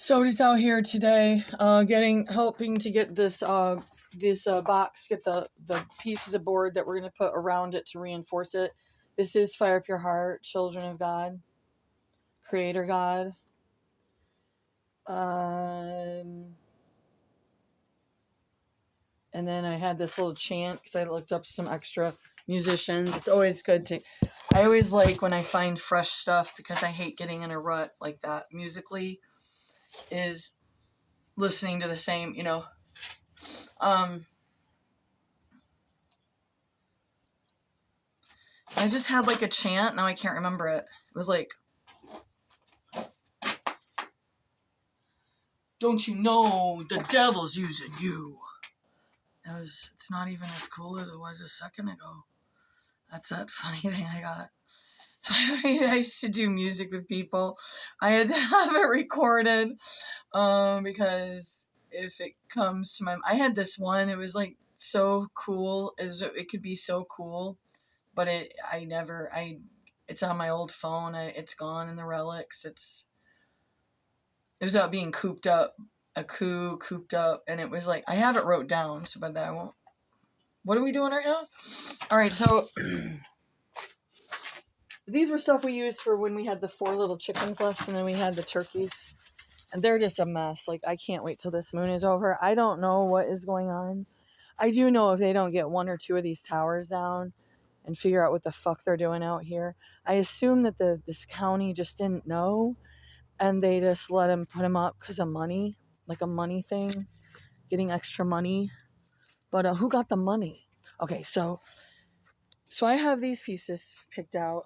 So just out here today, helping to get this box, get the pieces of board that we're gonna put around it to reinforce it. This is Fire Up Your Heart, Children of God, Creator God. And then I had this little chant because I looked up some extra musicians. It's always good to. I always like when I find fresh stuff because I hate getting in a rut like that musically. Is listening to the same, I just had like a chant. Now I can't remember it. It was like, don't you know the devil's using you? It's not even as cool as it was a second ago. That's that funny thing I got. So I used to do music with people. I had to have it recorded because if it comes to I had this one. It was like so cool. It could be so cool, but it's on my old phone. It's gone in the relics. It was about being cooped up, cooped up, and it was like I have it wrote down, so but I won't. What are we doing right now? All right, so these were stuff we used for when we had the 4 little chickens left, and then we had the turkeys, and they're just a mess. Like, I can't wait till this moon is over. I don't know what is going on. I do know if they don't get 1 or 2 of these towers down and figure out what the fuck they're doing out here. I assume that this county just didn't know, and they just let him put him up because of money, like a money thing, getting extra money. But who got the money? Okay, so I have these pieces picked out.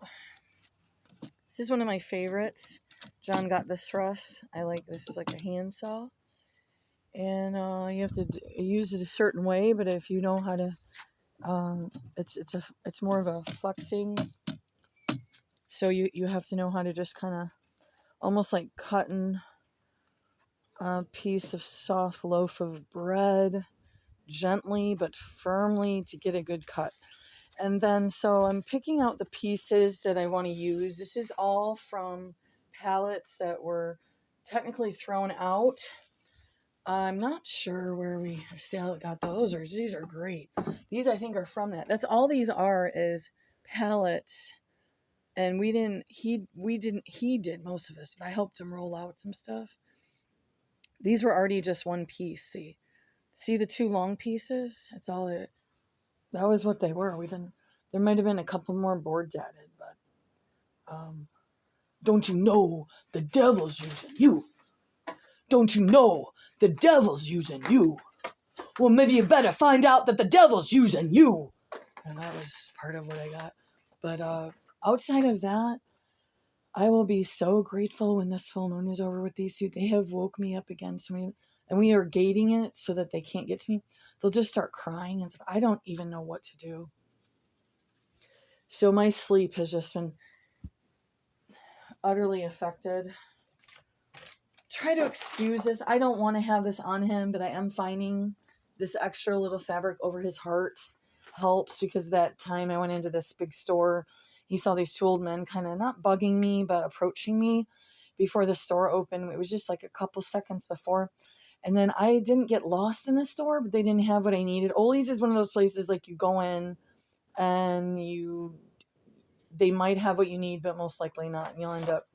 This is one of my favorites. John got this for us. This is like a handsaw. And you have to use it a certain way, but if you know how to, it's more of a flexing. So you have to know how to just kind of, almost like cutting a piece of soft loaf of bread, gently but firmly to get a good cut. And then, so I'm picking out the pieces that I want to use. This is all from pallets that were technically thrown out. I'm not sure where we still got those, or these are great. These I think are from that. That's all these are, is pallets. And he did most of this, but I helped him roll out some stuff. These were already just one piece. See the 2 long pieces? That's all it. That was what they were. There might have been a couple more boards added, but don't you know the devil's using you? Don't you know the devil's using you? Well, maybe you better find out that the devil's using you. And that was part of what I got. But outside of that, I will be so grateful when this full moon is over with these 2. They have woke me up again. And we are gating it so that they can't get to me. They'll just start crying and stuff. I don't even know what to do. So my sleep has just been utterly affected. Try to excuse this. I don't want to have this on him, but I am finding this extra little fabric over his heart helps, because that time I went into this big store, he saw these 2 old men kind of not bugging me, but approaching me before the store opened. It was just like a couple seconds before. And then I didn't get lost in the store, but they didn't have what I needed. Ollie's is one of those places like you go in and they might have what you need, but most likely not. And you'll end up,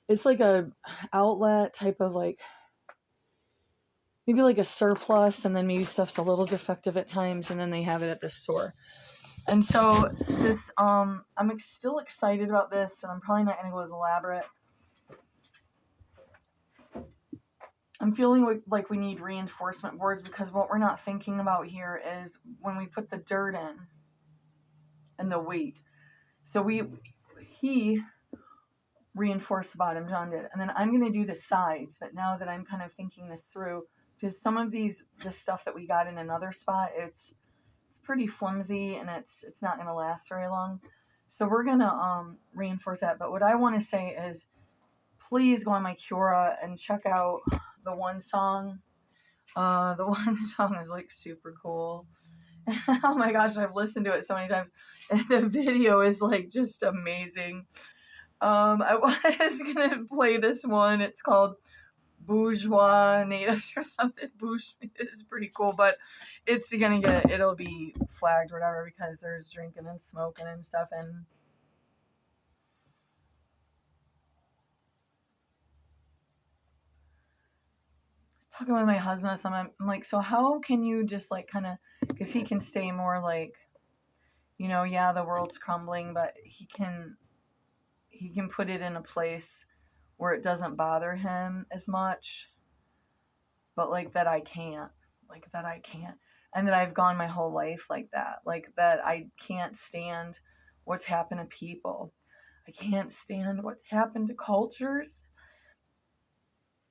it's like a outlet type of like, maybe like a surplus, and then maybe stuff's a little defective at times, and then they have it at the store. And so this, I'm still excited about this, but I'm probably not going to go as elaborate. I'm feeling like we need reinforcement boards, because what we're not thinking about here is when we put the dirt in and the weight. So he reinforced the bottom, John did, and then I'm going to do the sides. But now that I'm kind of thinking this through, because some of the stuff that we got in another spot, it's pretty flimsy and it's not going to last very long. So we're going to reinforce that. But what I want to say is, please go on my Cura and check out the one song. The one song is like super cool. Oh my gosh, I've listened to it so many times. And the video is like just amazing. I was gonna play this one. It's called Bourgeois Natives or something. It's pretty cool, but it'll be flagged or whatever because there's drinking and smoking and stuff. And I was talking with my husband or something. I'm like, so how can you just like kind of, because he can stay more like, yeah, the world's crumbling, but he can put it in a place where it doesn't bother him as much, but like that I can't, and that I've gone my whole life like that I can't stand what's happened to people. I can't stand what's happened to cultures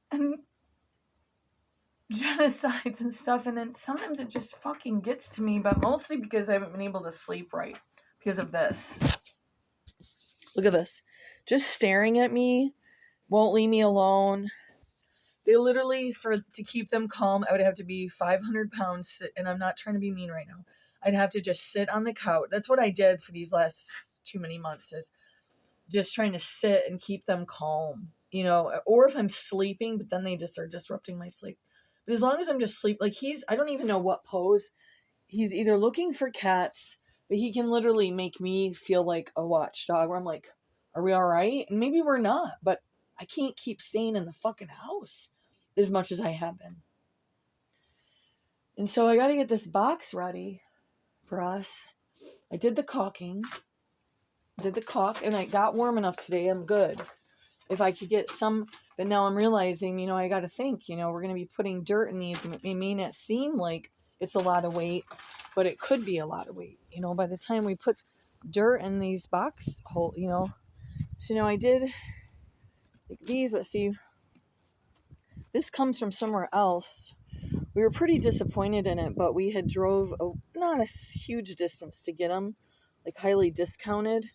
and genocides and stuff, and then sometimes it just fucking gets to me, but mostly because I haven't been able to sleep right because of this. Look at this. Just staring at me, won't leave me alone. They literally, to keep them calm, I would have to be 500 pounds, and I'm not trying to be mean right now. I'd have to just sit on the couch. That's what I did for these last too many months, is just trying to sit and keep them calm, or if I'm sleeping, but then they just are disrupting my sleep. But as long as I'm just sleep, like I don't even know what pose. He's either looking for cats, but he can literally make me feel like a watchdog where I'm like, are we all right? And maybe we're not, but I can't keep staying in the fucking house as much as I have been. And so I got to get this box ready for us. I did the caulking, and I got warm enough today. I'm good. If I could get some, but now I'm realizing, I got to think, we're going to be putting dirt in these. It may not seem like it's a lot of weight, but it could be a lot of weight, by the time we put dirt in these box hole, So, I did these, but see, this comes from somewhere else. We were pretty disappointed in it, but we had drove not a huge distance to get them, like highly discounted.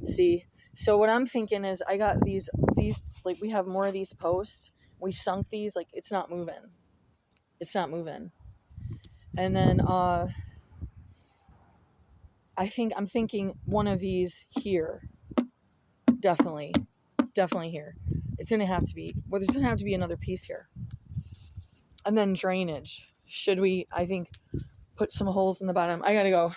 See, so what I'm thinking is I got these, like we have more of these posts. We sunk these, like it's not moving. And then I'm thinking one of these here. Definitely here. It's going to have to be, there's going to have to be another piece here. And then drainage. Should we, I think, put some holes in the bottom? I got to go.